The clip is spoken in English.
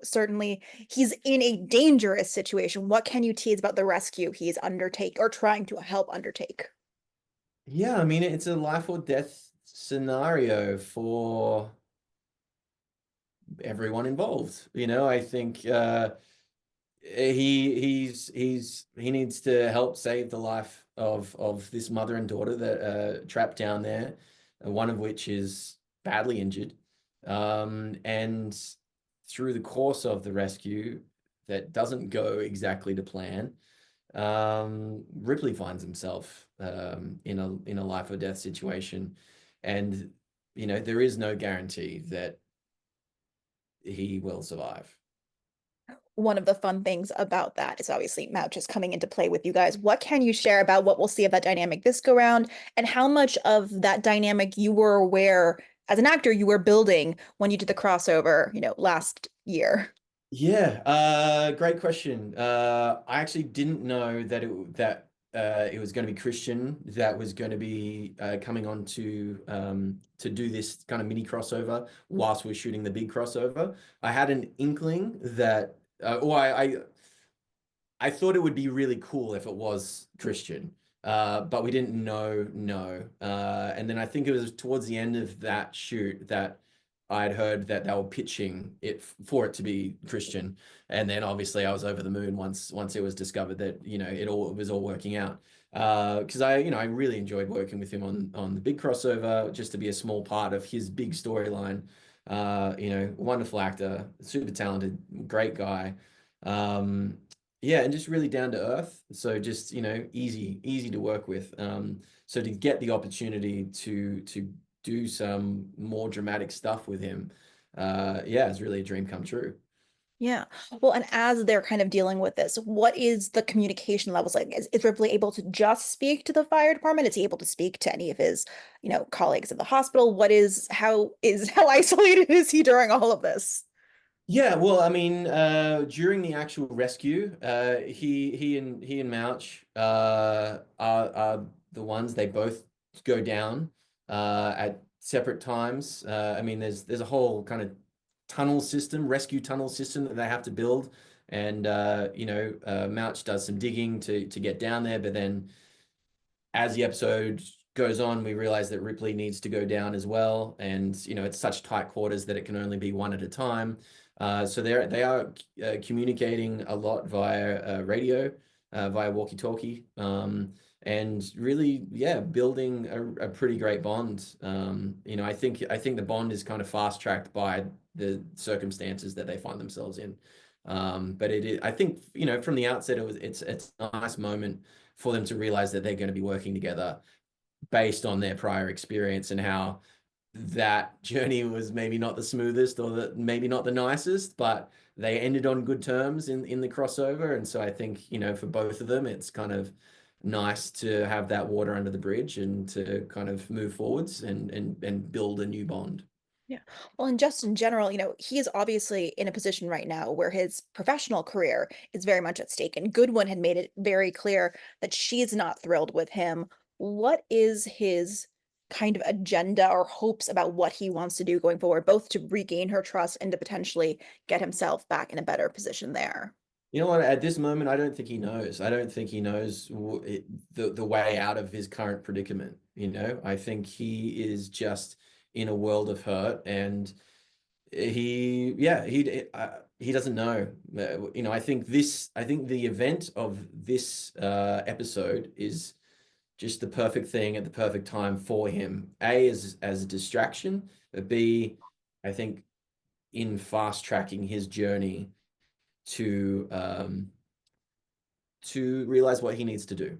certainly he's in a dangerous situation. What can you tease about the rescue he's undertake or trying to help undertake? Yeah, I mean, it's a life or death scenario for everyone involved. I think he needs to help save the life of this mother and daughter that trapped down there, one of which is badly injured. And through the course of the rescue, that doesn't go exactly to plan. Ripley finds himself in a life or death situation, and there is no guarantee that he will survive. One of the fun things about that is obviously Mouch is coming into play with you guys. What can you share about what we'll see of that dynamic this go round, and how much of that dynamic you were aware as an actor you were building when you did the crossover, last year? Yeah, great question. I actually didn't know that it was going to be Christian that was going to be coming on to do this kind of mini crossover whilst we're shooting the big crossover. I had an inkling that, or I thought it would be really cool if it was Christian, but we didn't know. No, and then I think it was towards the end of that shoot that I'd heard that they were pitching it for it to be Christian, and then obviously I was over the moon once it was discovered that it was all working out. Because I really enjoyed working with him on the big crossover, just to be a small part of his big storyline. Wonderful actor, super talented, great guy. Um, yeah, and just really down to earth. So just, easy to work with. So to get the opportunity to do some more dramatic stuff with him, yeah, it's really a dream come true. Yeah. Well, and as they're kind of dealing with this, what is the communication levels like? Is Ripley able to just speak to the fire department? Is he able to speak to any of his, colleagues at the hospital? How isolated is he during all of this? Yeah, well, I mean, during the actual rescue, he and Mouch are the ones. They both go down at separate times. I mean, there's a whole kind of rescue tunnel system that they have to build, and Mouch does some digging to get down there, but then as the episode goes on, we realize that Ripley needs to go down as well, and it's such tight quarters that it can only be one at a time. So they are communicating a lot via radio, via walkie-talkie, and really, yeah, building a pretty great bond. I think the bond is kind of fast-tracked by the circumstances that they find themselves in. But I think, from the outset, it's a nice moment for them to realize that they're going to be working together based on their prior experience and how that journey was maybe not the smoothest or maybe not the nicest, but they ended on good terms in the crossover. And so I think, for both of them, it's kind of nice to have that water under the bridge and to kind of move forwards and build a new bond. Yeah. Well, and just in general, he is obviously in a position right now where his professional career is very much at stake. And Goodwin had made it very clear that she's not thrilled with him. What is his kind of agenda or hopes about what he wants to do going forward, both to regain her trust and to potentially get himself back in a better position there? You know what? At this moment, I don't think he knows. I don't think he knows the way out of his current predicament. I think he is just in a world of hurt, and yeah, he doesn't know. I think the event of this episode is just the perfect thing at the perfect time for him. A, as a distraction, but B, I think in fast tracking his journey to realize what he needs to do.